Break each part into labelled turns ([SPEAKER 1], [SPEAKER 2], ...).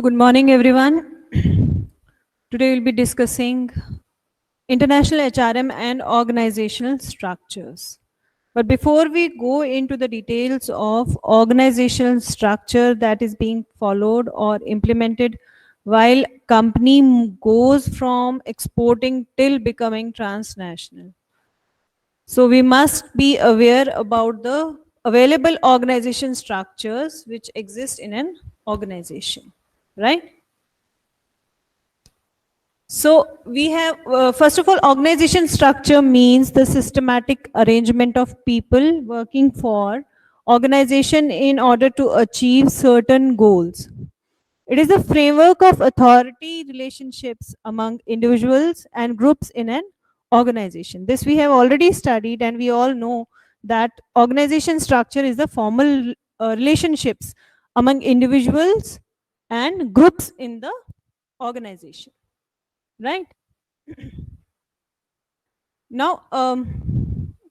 [SPEAKER 1] Good morning, everyone. Today we'll be discussing international HRM and organizational structures. But before we go into the details of organizational structure that is being followed or implemented while company goes from exporting till becoming transnational. So we must be aware about the available organization structures which exist in an organization, right? So we have, first of all, organization structure means the systematic arrangement of people working for organization in order to achieve certain goals. It is a framework of authority relationships among individuals and groups in an organization. This we have already studied, and we all know that organization structure is the formal relationships among individuals and groups in the organization, right? Now,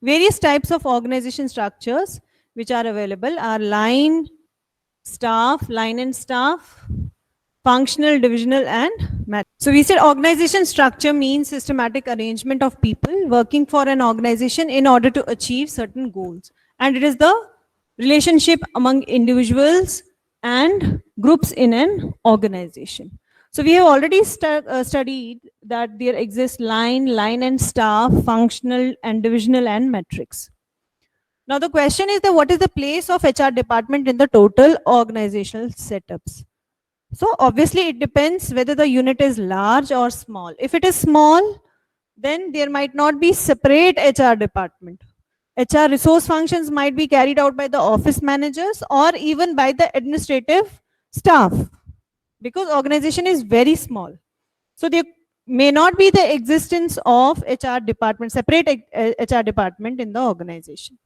[SPEAKER 1] various types of organization structures which are available are line and staff, functional, divisional, and matrix. So we said organization structure means systematic arrangement of people working for an organization in order to achieve certain goals. And it is the relationship among individuals and groups in an organization. So we have already studied that there exists line and staff, functional and divisional and metrics. Now the question is that what is the place of HR department in the total organizational setups? So obviously it depends whether the unit is large or small. If it is small, then there might not be separate HR department. HR resource functions might be carried out by the office managers or even by the administrative staff, because organization is very small. So there may not be the existence of HR department, separate HR department in the organization.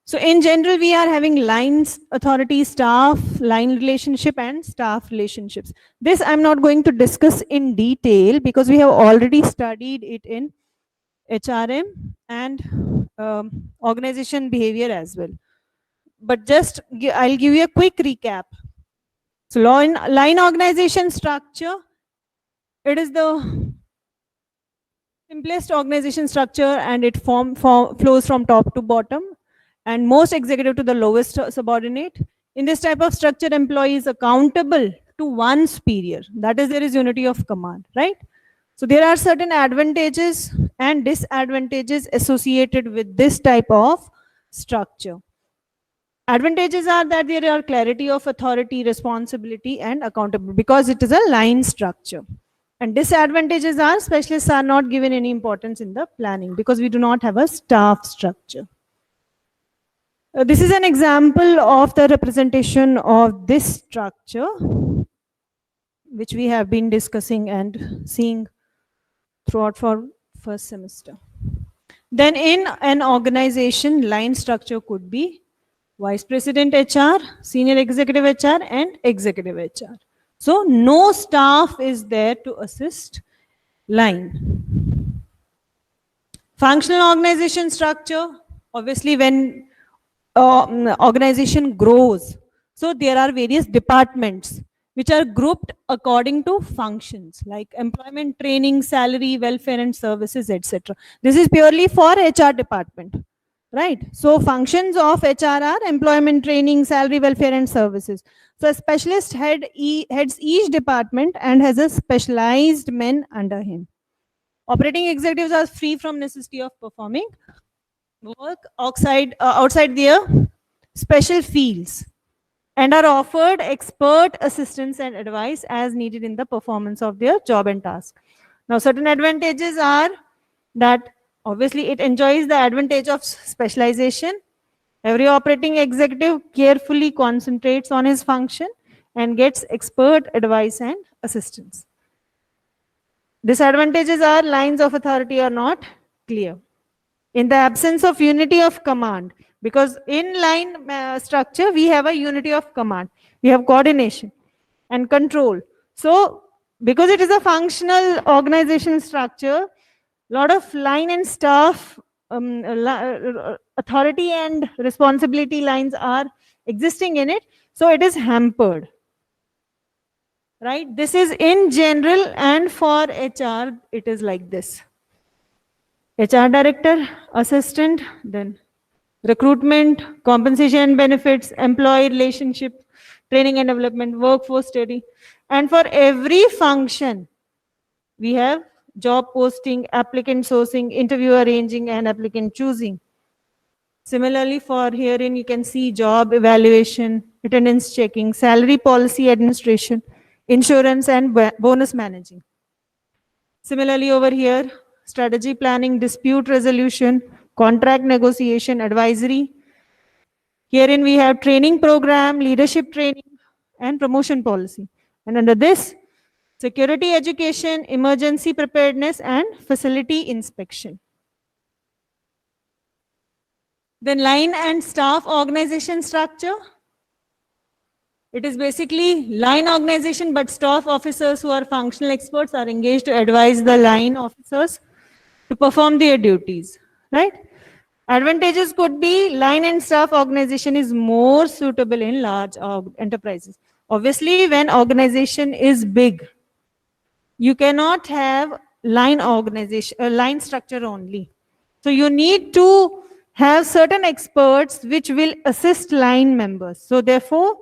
[SPEAKER 1] So in general, we are having lines, authority, staff, line relationship and staff relationships. This I'm not going to discuss in detail because we have already studied it in HRM and organization behavior as well. But just I'll give you a quick recap. So line organization structure, it is the simplest organization structure and it flows from top to bottom and most executive to the lowest subordinate. In this type of structure, employee is accountable to one superior. That is, there is unity of command, right? So there are certain advantages and disadvantages associated with this type of structure. Advantages are that there are clarity of authority, responsibility, and accountability because it is a line structure. And disadvantages are specialists are not given any importance in the planning because we do not have a staff structure. This is an example of the representation of this structure, which we have been discussing and seeing throughout for first semester. Then in an organization, line structure could be Vice President HR, Senior Executive HR, and Executive HR. So no staff is there to assist line. Functional organization structure, obviously when organization grows, so there are various departments which are grouped according to functions like employment, training, salary, welfare and services, etc. This is purely for HR department, right? So functions of HR are employment, training, salary, welfare and services. So a specialist heads each department and has a specialized men under him. Operating executives are free from necessity of performing work outside their special fields and are offered expert assistance and advice as needed in the performance of their job and task. Now, certain advantages are that obviously it enjoys the advantage of specialization. Every operating executive carefully concentrates on his function and gets expert advice and assistance. Disadvantages are lines of authority are not clear. In the absence of unity of command, because in line structure, we have a unity of command. We have coordination and control. So because it is a functional organization structure, a lot of line and staff authority and responsibility lines are existing in it. So it is hampered. right? This is in general, and for HR, it is like this. HR director, assistant, then recruitment, compensation and benefits, employee relationship, training and development, workforce study. And for every function, we have job posting, applicant sourcing, interview arranging, and applicant choosing. Similarly, for herein, you can see job evaluation, attendance checking, salary policy administration, insurance, and bonus managing. Similarly, over here, strategy planning, dispute resolution, contract negotiation, advisory. Herein, we have training program, leadership training, and promotion policy. And under this, security education, emergency preparedness, and facility inspection. Then line and staff organization structure. It is basically line organization, but staff officers who are functional experts are engaged to advise the line officers to perform their duties, right? Advantages could be line and staff organization is more suitable in large enterprises. Obviously, when organization is big, you cannot have line organization, line structure only. So you need to have certain experts which will assist line members. So therefore,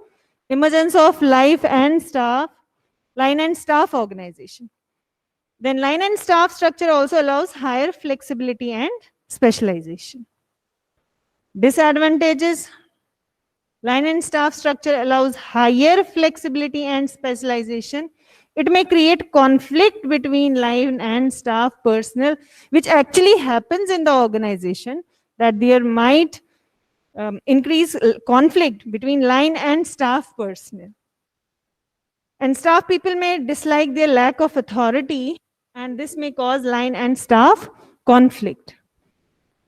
[SPEAKER 1] emergence of line and staff organization. Then line and staff structure also allows higher flexibility and specialization. Disadvantages, line and staff structure allows higher flexibility and specialization. It may create conflict between line and staff personnel, which actually happens in the organization, that there might increase conflict between line and staff personnel. And staff people may dislike their lack of authority, and this may cause line and staff conflict.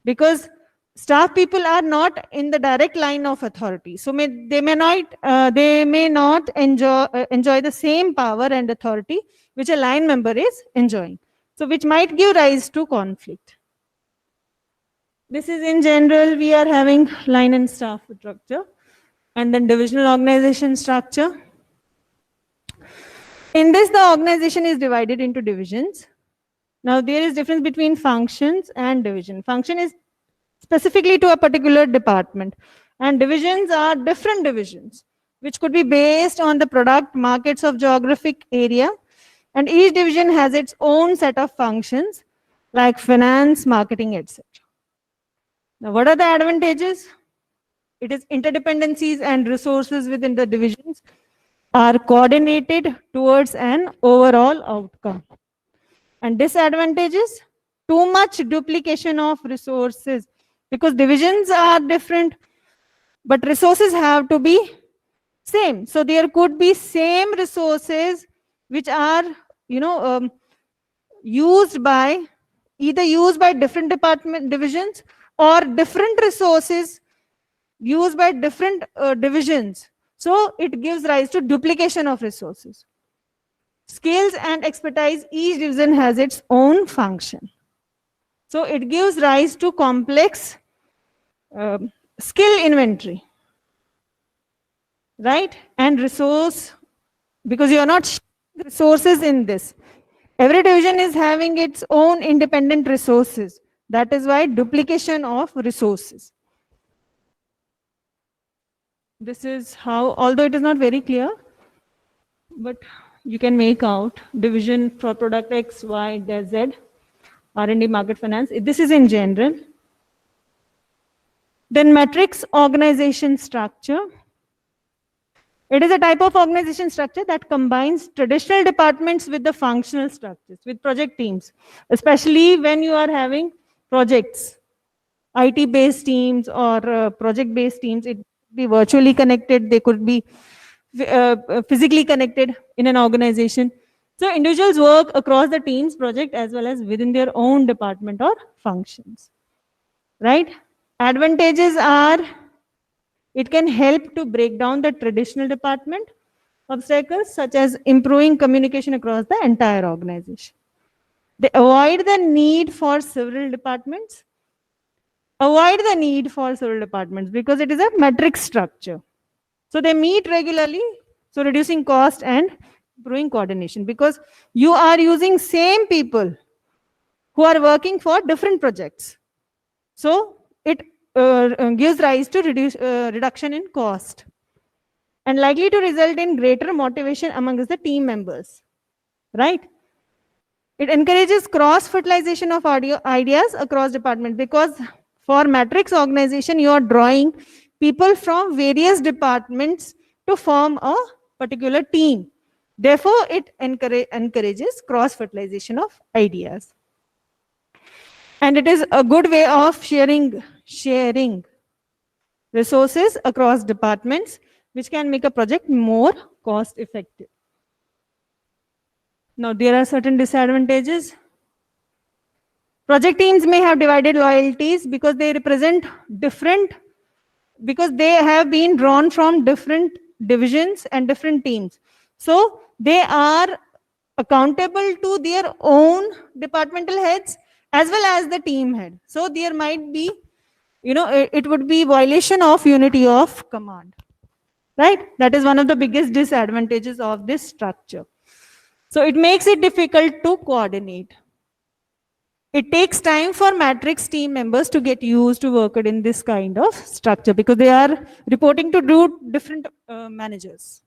[SPEAKER 1] Because staff people are not in the direct line of authority, so they may not enjoy the same power and authority which a line member is enjoying, so which might give rise to conflict. This is in general, we are having line and staff structure, and then divisional organization structure. In this, the organization is divided into divisions. Now there is difference between functions and division. Function is specifically to a particular department, and divisions are different divisions which could be based on the product markets of geographic area, and each division has its own set of functions like finance, marketing, etc. Now what are the advantages? It is interdependencies and resources within the divisions are coordinated towards an overall outcome. And disadvantages, too much duplication of resources, because divisions are different, but resources have to be same. So there could be same resources which are, used by different department divisions, or different resources used by different divisions. So it gives rise to duplication of resources. Skills and expertise, each division has its own function. So it gives rise to complex skill inventory, right? And resource, because you are not resources in this. Every division is having its own independent resources. That is why duplication of resources. This is how, although it is not very clear, but you can make out division for product X, Y, Z, R&D, market finance. This is in general. Then matrix organization structure. It is a type of organization structure that combines traditional departments with the functional structures, with project teams, especially when you are having projects, IT-based teams or project-based teams. It could be virtually connected, they could be physically connected in an organization. So individuals work across the team's project as well as within their own department or functions, right? Advantages are, it can help to break down the traditional department obstacles, such as improving communication across the entire organization. They avoid the need for several departments. Because it is a matrix structure. So they meet regularly, so reducing cost and improving coordination, because you are using same people who are working for different projects. So it gives rise to reduction in cost and likely to result in greater motivation amongst the team members, right? It encourages cross-fertilization of ideas across departments, because for matrix organization, you are drawing people from various departments to form a particular team. Therefore, it encourages cross-fertilization of ideas. And it is a good way of sharing resources across departments, which can make a project more cost-effective. Now, there are certain disadvantages. Project teams may have divided loyalties because they represent different, because they have been drawn from different divisions and different teams. So they are accountable to their own departmental heads as well as the team head. So there might be, it would be violation of unity of command, right? That is one of the biggest disadvantages of this structure. So it makes it difficult to coordinate. It takes time for matrix team members to get used to working in this kind of structure, because they are reporting to different managers.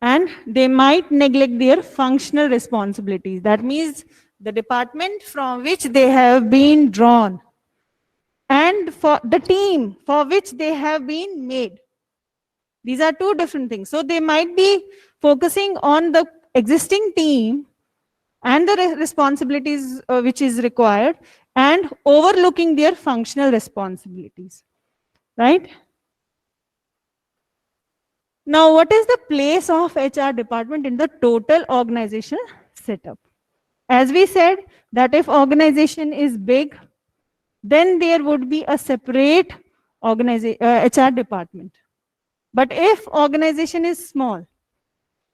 [SPEAKER 1] And they might neglect their functional responsibilities. That means the department from which they have been drawn and for the team for which they have been made. These are two different things. So they might be focusing on the existing team and the responsibilities which is required, and overlooking their functional responsibilities, right? Now, what is the place of HR department in the total organizational setup? As we said, that if organization is big, then there would be a separate HR department. But if organization is small,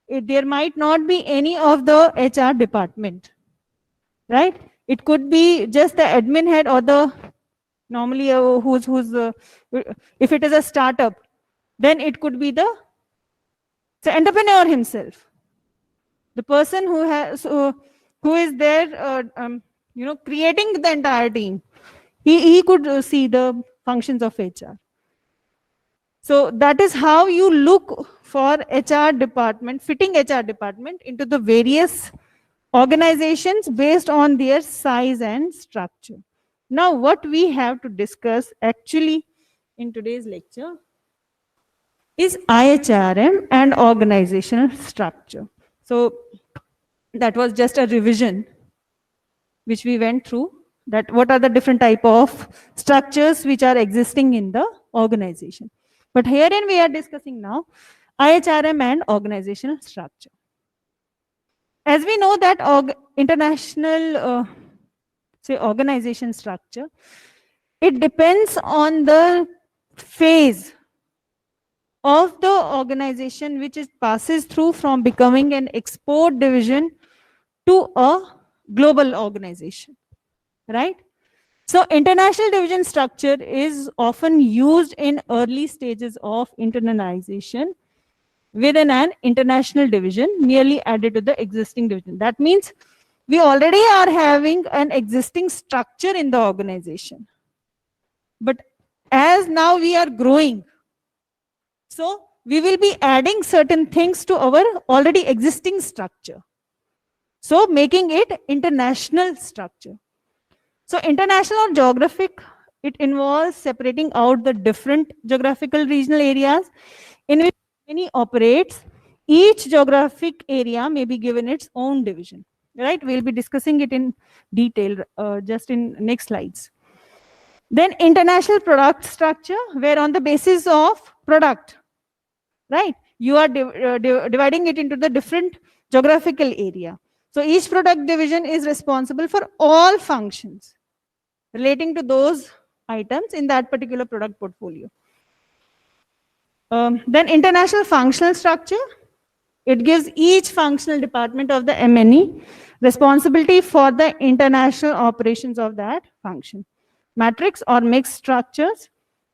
[SPEAKER 1] there might not be any of the HR department, right? It could be just the admin head, or the normally if it is a startup, then it could be the entrepreneur himself, the person who is there, creating the entire team. He could see the functions of HR. So that is how you look for HR department, fitting HR department into the various organizations based on their size and structure. Now, what we have to discuss actually in today's lecture is IHRM and organizational structure. So that was just a revision which we went through, that what are the different type of structures which are existing in the organization. But herein we are discussing now IHRM and organizational structure. As we know that international organization structure, it depends on the phase of the organization which it passes through, from becoming an export division to a global organization, right? So international division structure is often used in early stages of internalization within an international division merely added to the existing division. That means we already are having an existing structure in the organization. But as now we are growing, so we will be adding certain things to our already existing structure. So making it international structure. So international or geographic, it involves separating out the different geographical regional areas in which company operates. Each geographic area may be given its own division, right? We'll be discussing it in detail just in next slides. Then international product structure, where on the basis of product, right, you are dividing it into the different geographical area. So each product division is responsible for all functions relating to those items in that particular product portfolio. Then international functional structure, it gives each functional department of the M&E responsibility for the international operations of that function. Matrix or mixed structures,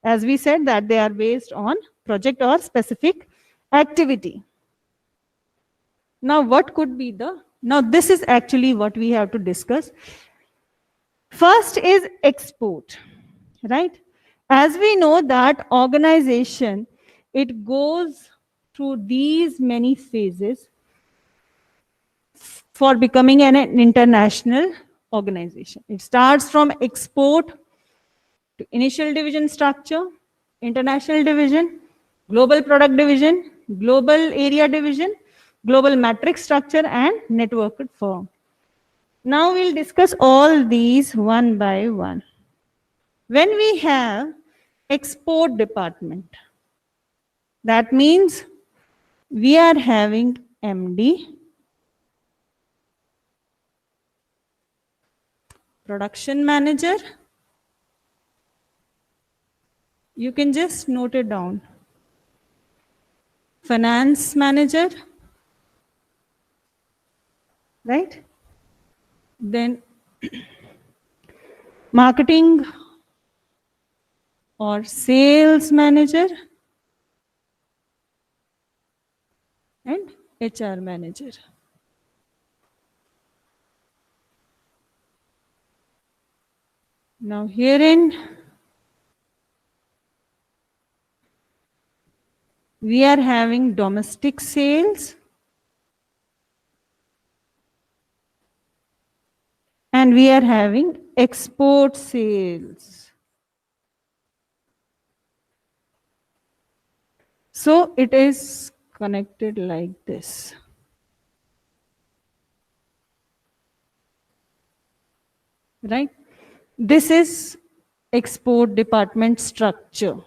[SPEAKER 1] as we said, that they are based on project or specific activity. Now, what could be now this is actually what we have to discuss. First is export, right? As we know that organization, it goes through these many phases for becoming an international organization. It starts from export to initial division structure, international division, global product division, global area division, global matrix structure, and networked firm. Now we'll discuss all these one by one. When we have export department, that means we are having MD, production manager. You can just note it down. Finance manager, right? Then marketing or sales manager and HR manager. Now herein we are having domestic sales and we are having export sales. So it is connected like this. Right? This is export department structure.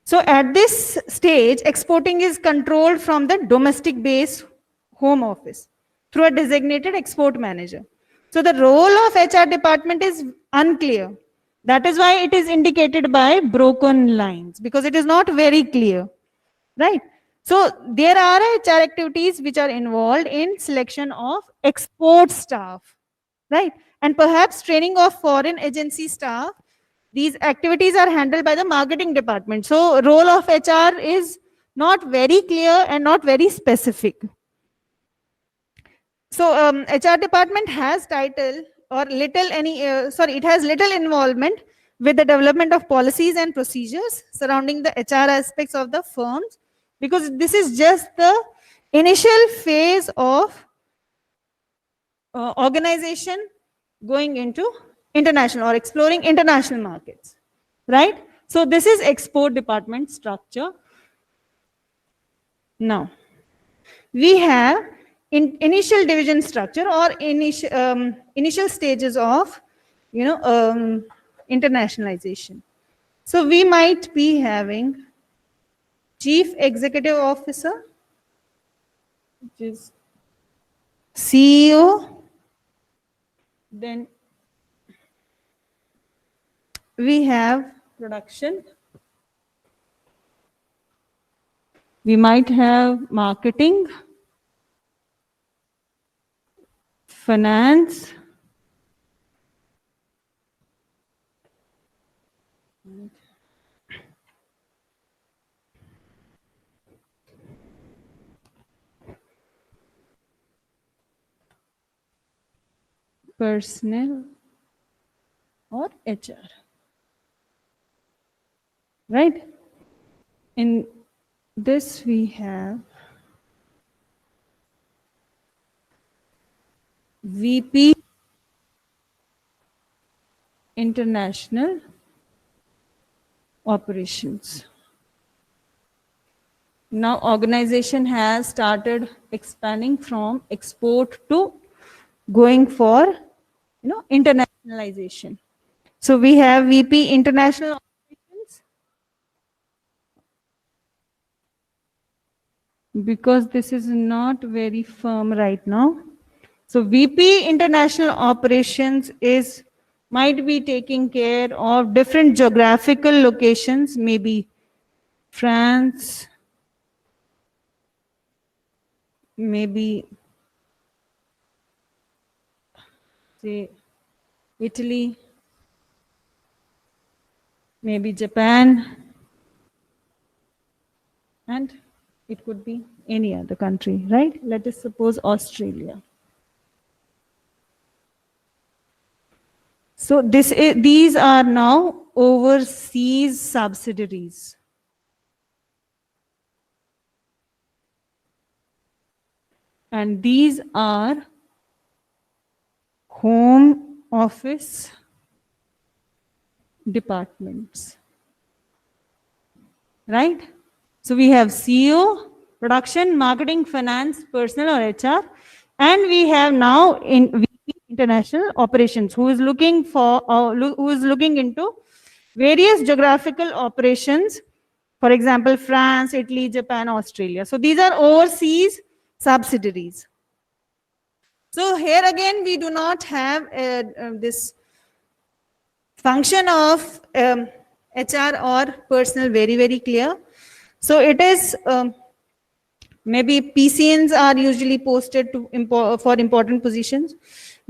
[SPEAKER 1] So at this stage, exporting is controlled from the domestic base home office through a designated export manager. So the role of HR department is unclear. That is why it is indicated by broken lines, because it is not very clear, right? So there are HR activities which are involved in selection of export staff, right? And perhaps training of foreign agency staff. These activities are handled by the marketing department. So role of HR is not very clear and not very specific. So HR department has title or little it has little involvement with the development of policies and procedures surrounding the HR aspects of the firms, because this is just the initial phase of organization going into international or exploring international markets, right? So this is export department structure. Now, we have initial division structure or initial stages of, internationalization. So we might be having chief executive officer, which is CEO. Then we have production. We might have marketing, finance, personnel, or HR, right? In this we have VP International Operations. Now organization has started expanding from export to going for, internationalization. So we have VP International Operations. Because this is not very firm right now. So VP International Operations might be taking care of different geographical locations, maybe France, maybe say Italy, maybe Japan, and it could be any other country, right? Let us suppose Australia. So these are now overseas subsidiaries. And these are home office departments. Right? So we have CEO, production, marketing, finance, personnel or HR, and we have now in VP international operations who is looking for who is looking into various geographical operations, for example, France, Italy, Japan, Australia. So these are overseas subsidiaries. So here again, we do not have this function of HR or personnel very clear. So it is maybe PCNs are usually posted to for important positions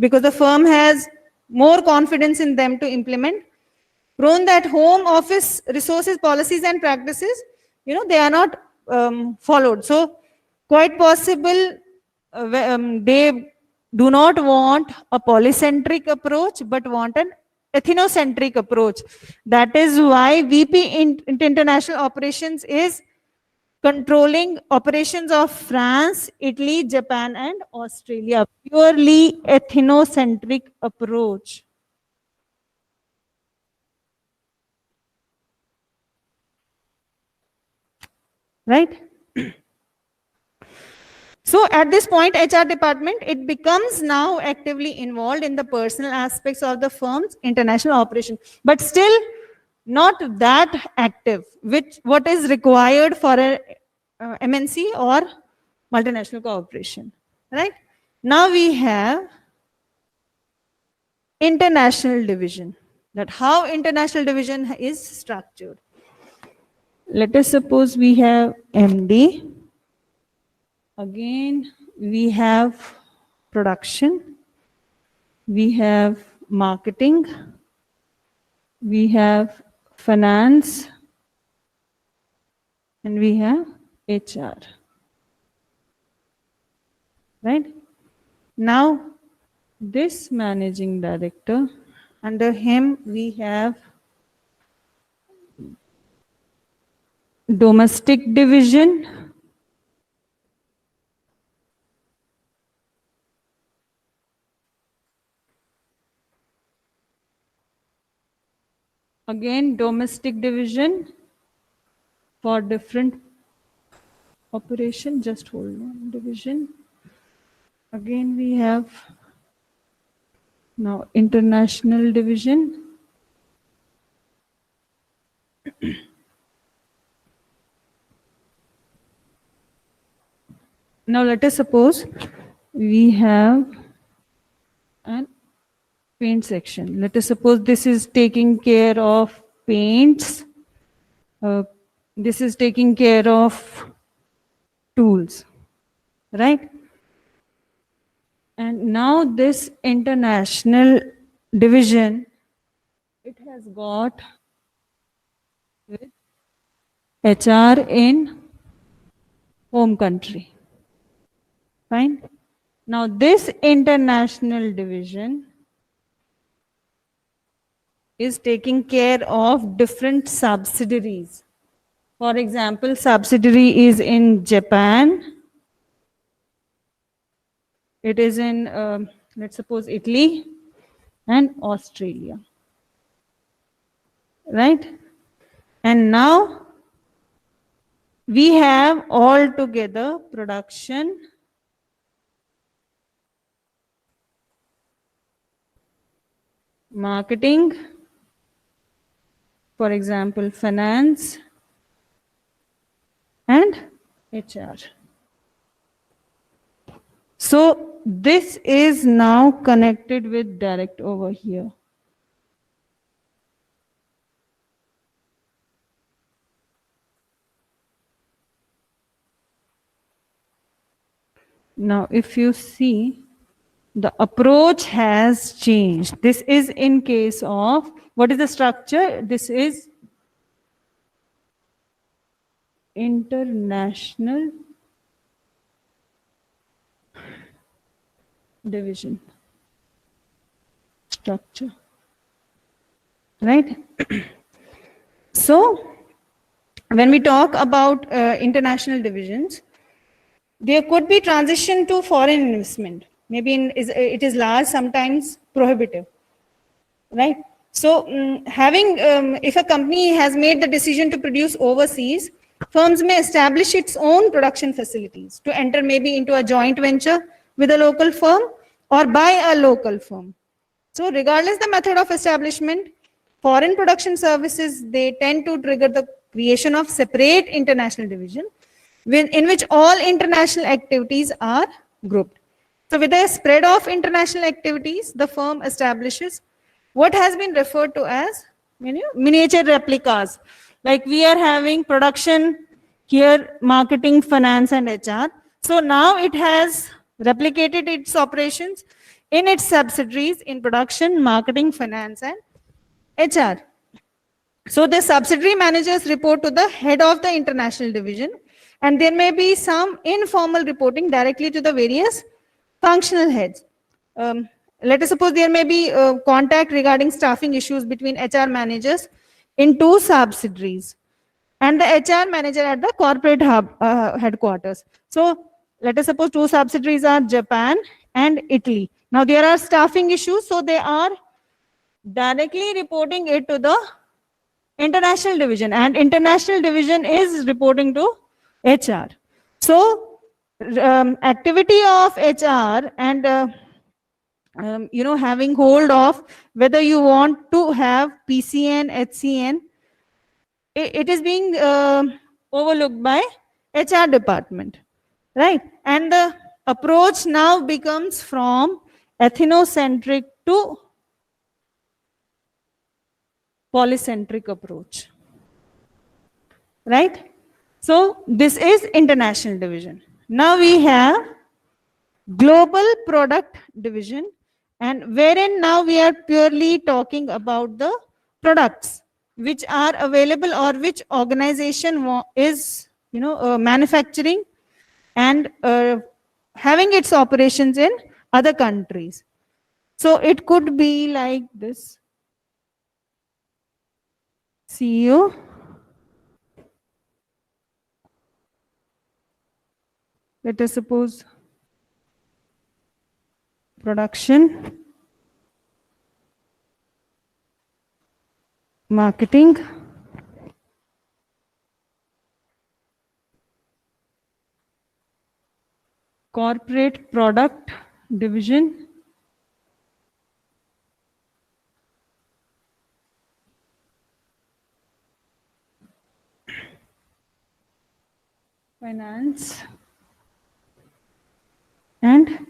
[SPEAKER 1] because the firm has more confidence in them to implement. Prone that home office resources, policies and practices, they are not followed. So quite possible they do not want a polycentric approach but want an ethnocentric approach. That is why VP international operations is controlling operations of France, Italy, Japan and Australia. Purely ethnocentric approach. Right? So at this point, HR department, it becomes now actively involved in the personal aspects of the firm's international operation, but still not that active, what is required for a MNC or multinational corporation, right? Now we have international division, that how international division is structured. Let us suppose we have MD. Again, we have production, we have marketing, we have finance, and we have HR. Right? Now, this managing director, under him we have domestic division, again domestic division for different operation. Just hold on. Division. Again we have now international division. Now let us suppose we have an paint section. Let us suppose this is taking care of paints. This is taking care of tools, right? And now this international division, it has got HR in home country. Fine. Now this international division is taking care of different subsidiaries. For example, subsidiary is in Japan. It is in, let's suppose, Italy and Australia. Right? And now we have all together production, marketing, for example, finance, and HR. So this is now connected with direct over here. Now, if you see, the approach has changed. This is in case of, what is the structure? This is international division structure, right? So when we talk about international divisions, there could be transition to foreign investment. Maybe it is large, sometimes prohibitive, right? So if a company has made the decision to produce overseas, firms may establish its own production facilities to enter maybe into a joint venture with a local firm or buy a local firm. So regardless the method of establishment, foreign production services, they tend to trigger the creation of separate international division in which all international activities are grouped. So with the spread of international activities, the firm establishes what has been referred to as miniature replicas. Like we are having production here, marketing, finance, and HR. So now it has replicated its operations in its subsidiaries in production, marketing, finance, and HR. So the subsidiary managers report to the head of the international division, and there may be some informal reporting directly to the various functional heads. Let us suppose there may be contact regarding staffing issues between HR managers in two subsidiaries and the HR manager at the corporate hub headquarters. So let us suppose two subsidiaries are Japan and Italy. Now there are staffing issues, so they are directly reporting it to the international division, and international division is reporting to HR. So activity of HR and having hold of whether you want to have PCN, HCN, it is being overlooked by HR department, right? And the approach now becomes from ethnocentric to polycentric approach, right? So this is international division. Now we have global product division, and wherein now we are purely talking about the products which are available or which organization is manufacturing and having its operations in other countries. So it could be like this. CEO, let us suppose production, marketing, corporate product division, finance, and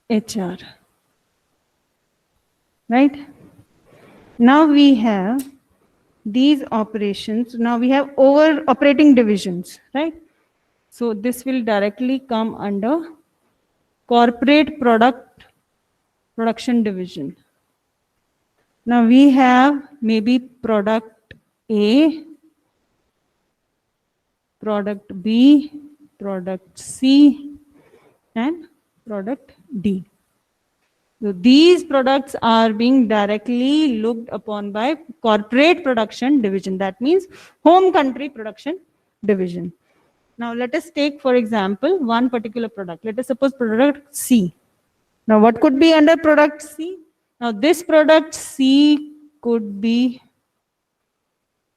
[SPEAKER 1] HR, right? Now we have these operations. Now we have operating divisions, right? So this will directly come under corporate production division. Now we have maybe product A, product B, product C, and product D. So these products are being directly looked upon by corporate production division. That means home country production division. Now let us take, for example, one particular product. Let us suppose product C. Now what could be under product C? Now this product C could be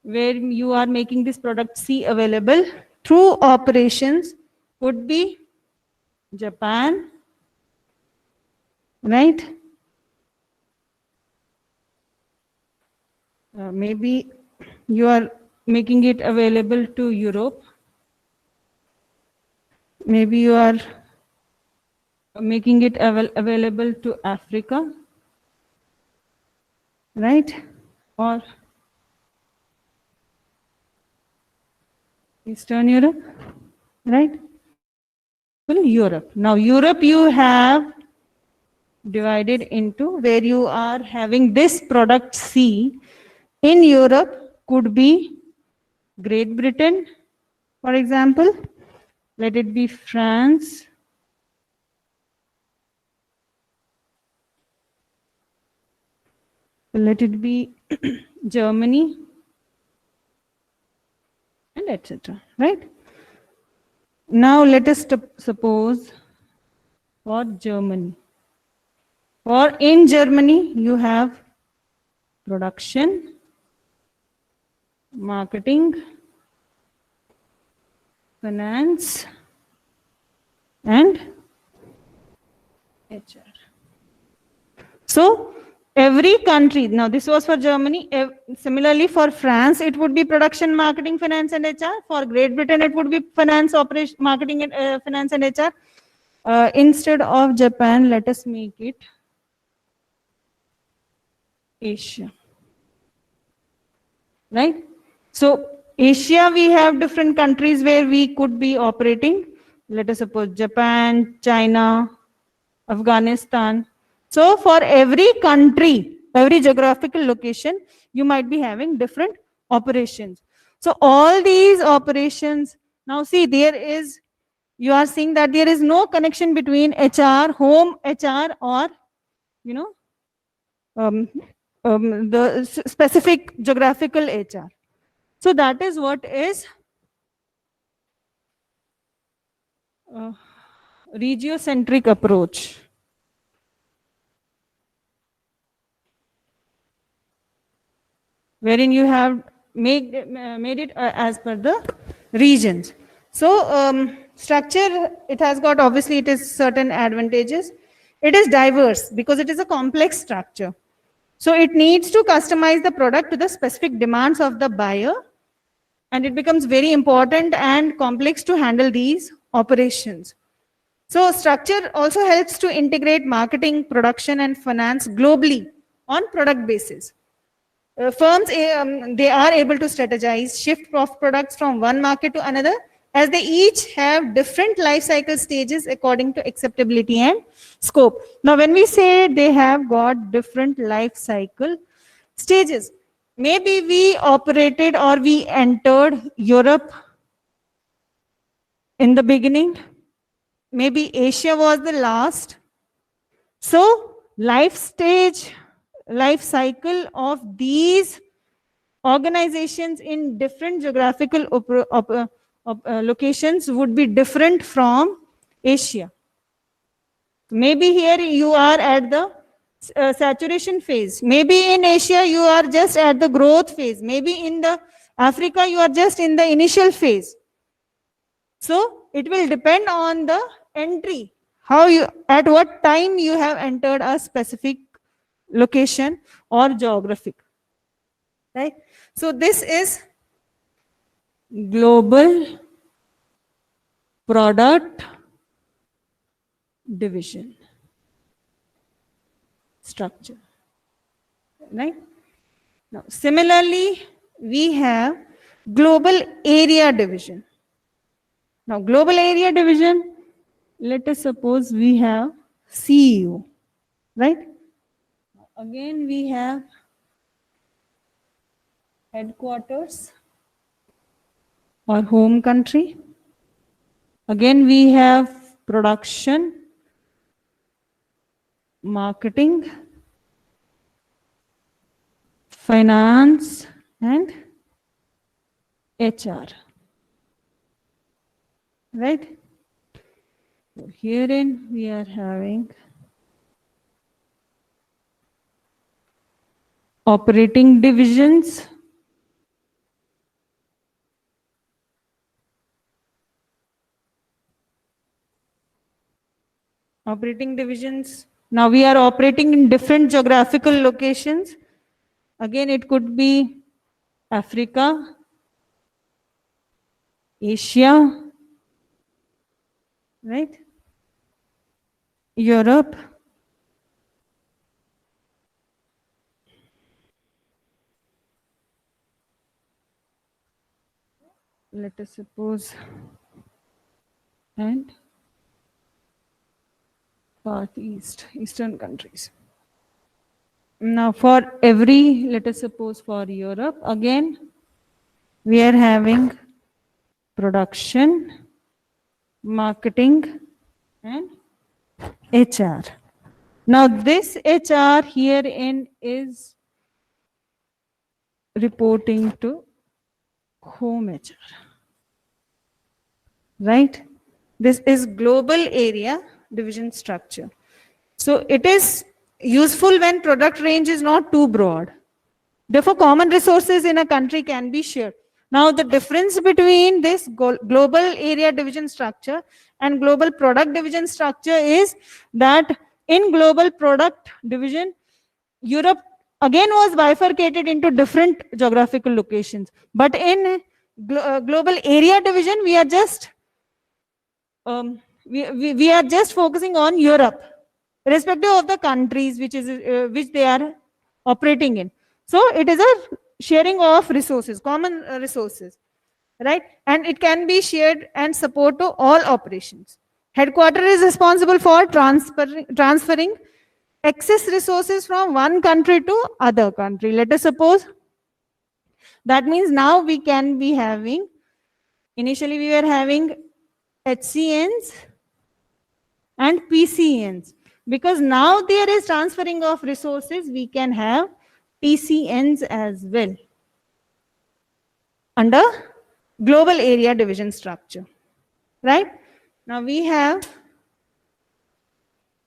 [SPEAKER 1] where you are making this product C available through operations, could be Japan, right? Maybe you are making it available to Europe. Maybe you are making it available to Africa, right? Or Eastern Europe, right? Europe. Now Europe you have divided into where you are having this product C. In Europe could be Great Britain, For example, let it be France, let it be Germany, and etc. Right? Now let us suppose for Germany. For in Germany, you have production, marketing, finance, and HR. So every country, now this was for Germany, similarly for France, it would be production, marketing, finance, and HR. For Great Britain, it would be finance, operation, marketing, and finance, and HR. Instead of Japan, let us make it Asia. Right? So Asia, we have different countries where we could be operating. Let us suppose Japan, China, Afghanistan. So for every country, every geographical location, you might be having different operations. So all these operations, now see, there is, you are seeing that there is no connection between HR, home HR, or, you know, the specific geographical HR. So that is what is regiocentric approach. Wherein you have made it as per the regions. So structure, it has got, obviously it is certain advantages. It is diverse because it is a complex structure. So it needs to customize the product to the specific demands of the buyer, and it becomes very important and complex to handle these operations. So structure also helps to integrate marketing, production, and finance globally on product basis. Firms, they are able to strategize, shift of products from one market to another, as they each have different life cycle stages according to acceptability and scope. Now, when we say they have got different life cycle stages, maybe we operated or we entered Europe in the beginning, maybe Asia was the last. So, life stage, life cycle of these organizations in different geographical locations would be different from Asia. Maybe here you are at the saturation phase. Maybe in Asia you are just at the growth phase. Maybe in the Africa you are just in the initial phase. So it will depend on the entry, how you, at what time you have entered a specific location or geographic. Right? So this is global product division structure. Right? Now, similarly, we have global area division. Now, global area division, let us suppose we have CEO, right? Again, we have headquarters or home country. Again, we have production, marketing, finance, and HR. Right? So herein we are having operating divisions. Operating divisions. Now we are operating in different geographical locations. Again, it could be Africa, Asia, right? Europe, let us suppose, and Far East, Eastern countries. Now for every, let us suppose for Europe, again, we are having production, marketing, and HR. Now this HR herein is reporting to home HR, right? This is global area division structure. So it is useful when product range is not too broad. Therefore, common resources in a country can be shared. Now, the difference between this global area division structure and global product division structure is that in global product division, Europe again was bifurcated into different geographical locations. But in global area division, we are just we are just focusing on Europe, irrespective of the countries which they are operating in. So it is a sharing of resources, common resources, right? And it can be shared and support to all operations. Headquarter is responsible for transferring excess resources from one country to other country. Let us suppose that means now we can be having, initially we were having HCNs and PCNs. Because now there is transferring of resources, we can have PCNs as well under global area division structure, right? Now we have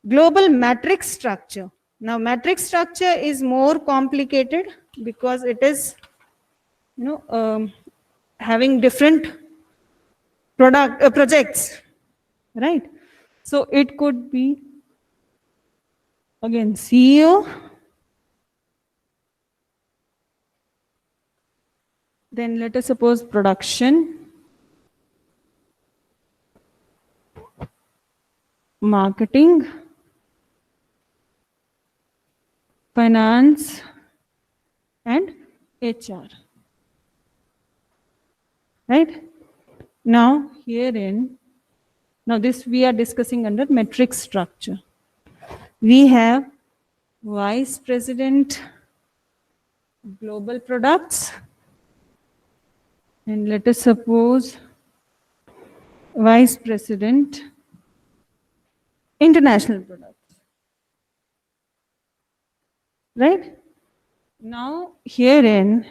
[SPEAKER 1] global matrix structure. Now matrix structure is more complicated because it is, having different projects, right? So it could be again CEO, then let us suppose production, marketing, finance, and HR, right? Now herein, now this we are discussing under matrix structure. We have vice president global products, and let us suppose vice president international products, right? Now herein,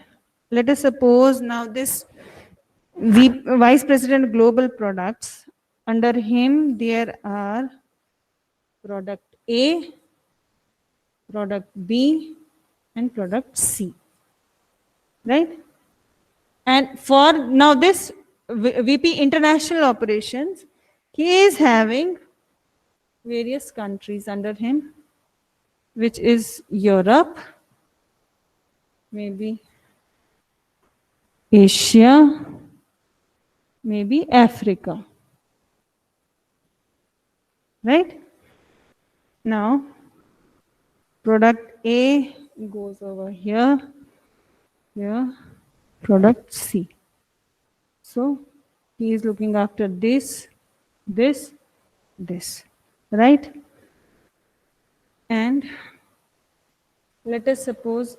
[SPEAKER 1] let us suppose now this vice president global products, under him there are product A, product B, and product C, right? And for now this VP international operations, he is having various countries under him, which is Europe, maybe Asia, maybe Africa, right? Now product A goes over here, here, product C. So he is looking after this, this, this, right? And let us suppose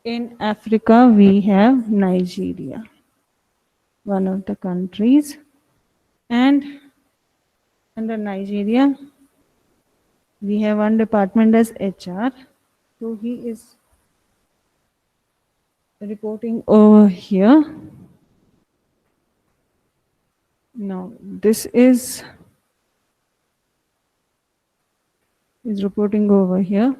[SPEAKER 1] in Africa we have Nigeria, one of the countries, and under Nigeria we have one department as HR. So he is reporting over here. Now this is reporting over here.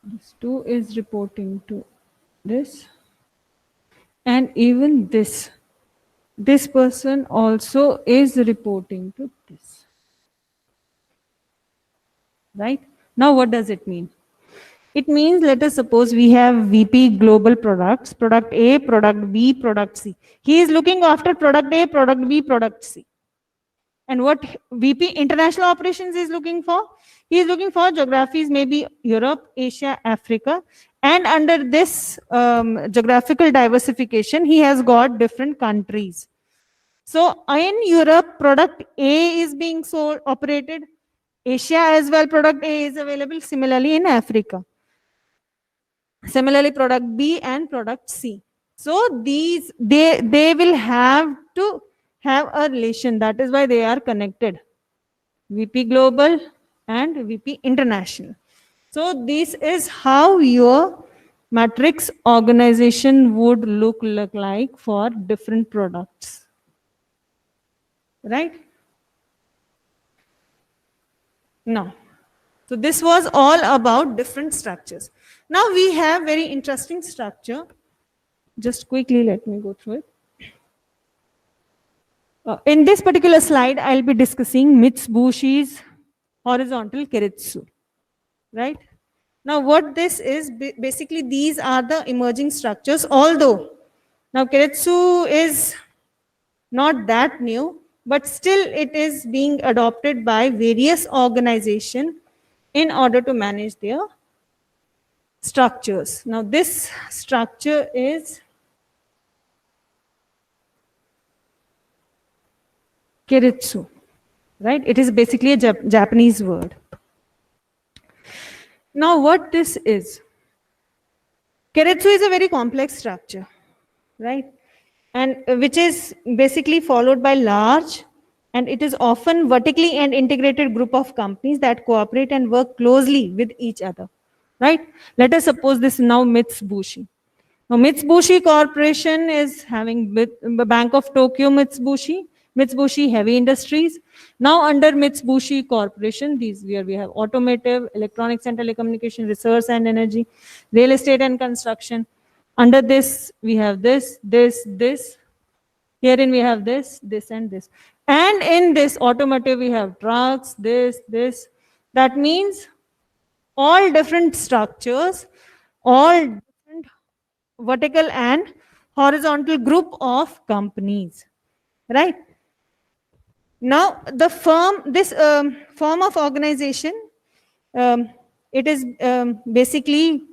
[SPEAKER 1] This 2 is reporting to this, and even this person also is reporting to this, right? Now what does it mean? It means, let us suppose we have VP global products, product A, product B, product C. He is looking after product A, product B, product C. And what VP international operations is looking for? He is looking for geographies, maybe Europe, Asia, Africa. And under this geographical diversification, he has got different countries. So in Europe, product A is being sold, operated. Asia as well, product A is available. Similarly in Africa. Similarly, product B and product C. So these they will have to have a relation. That is why they are connected. VP Global and VP International. So this is how your matrix organization would look like for different products. Right? No. So this was all about different structures. Now we have very interesting structure. Just quickly let me go through it. In this particular slide, I'll be discussing Mitsubishi's horizontal keiretsu, right? Now what this is, basically these are the emerging structures, although now keiretsu is not that new, but still it is being adopted by various organizations in order to manage their structures. Now this structure is keiretsu, right? It is basically a Japanese word. Now what this is, keiretsu is a very complex structure, right? And which is basically followed by large, and it is often vertically and integrated group of companies that cooperate and work closely with each other, right? Let us suppose this is now Mitsubishi. Now, Mitsubishi Corporation is having Bank of Tokyo Mitsubishi, Mitsubishi Heavy Industries. Now, under Mitsubishi Corporation, these where we have automotive, electronics and telecommunication, research and energy, real estate and construction. Under this, we have this. Herein we have this, and this. And in this automotive, we have trucks, this. That means all different structures, all different vertical and horizontal group of companies, right? Now, the firm, this form of organization, it is basically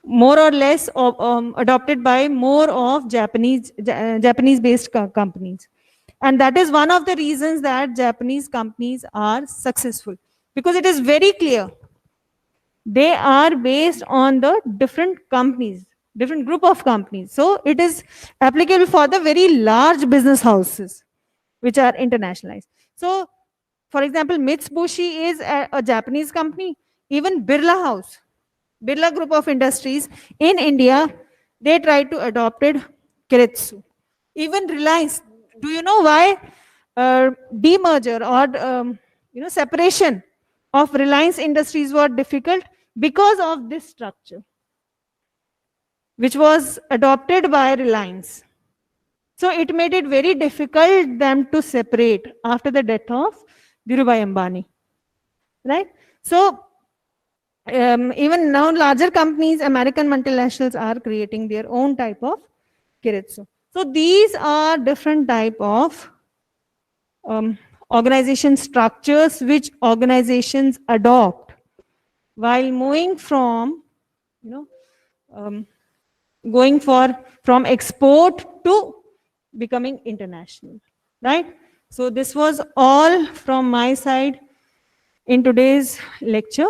[SPEAKER 1] more or less adopted by more of Japanese-based companies. And that is one of the reasons that Japanese companies are successful, because it is very clear. They are based on the different companies, different group of companies. So it is applicable for the very large business houses, which are internationalized. So, for example, Mitsubishi is a Japanese company. Even Birla House, Birla Group of Industries in India, they tried to adopt keiretsu. Even Reliance, do you know why demerger or separation of Reliance Industries were difficult? Because of this structure, which was adopted by Reliance. So it made it very difficult them to separate after the death of Dhirubhai Ambani, right? So even now larger companies, American multinationals, are creating their own type of keiretsu. So these are different type of organization structures which organizations adopt while moving from, going from export to becoming international, right? So this was all from my side in today's lecture.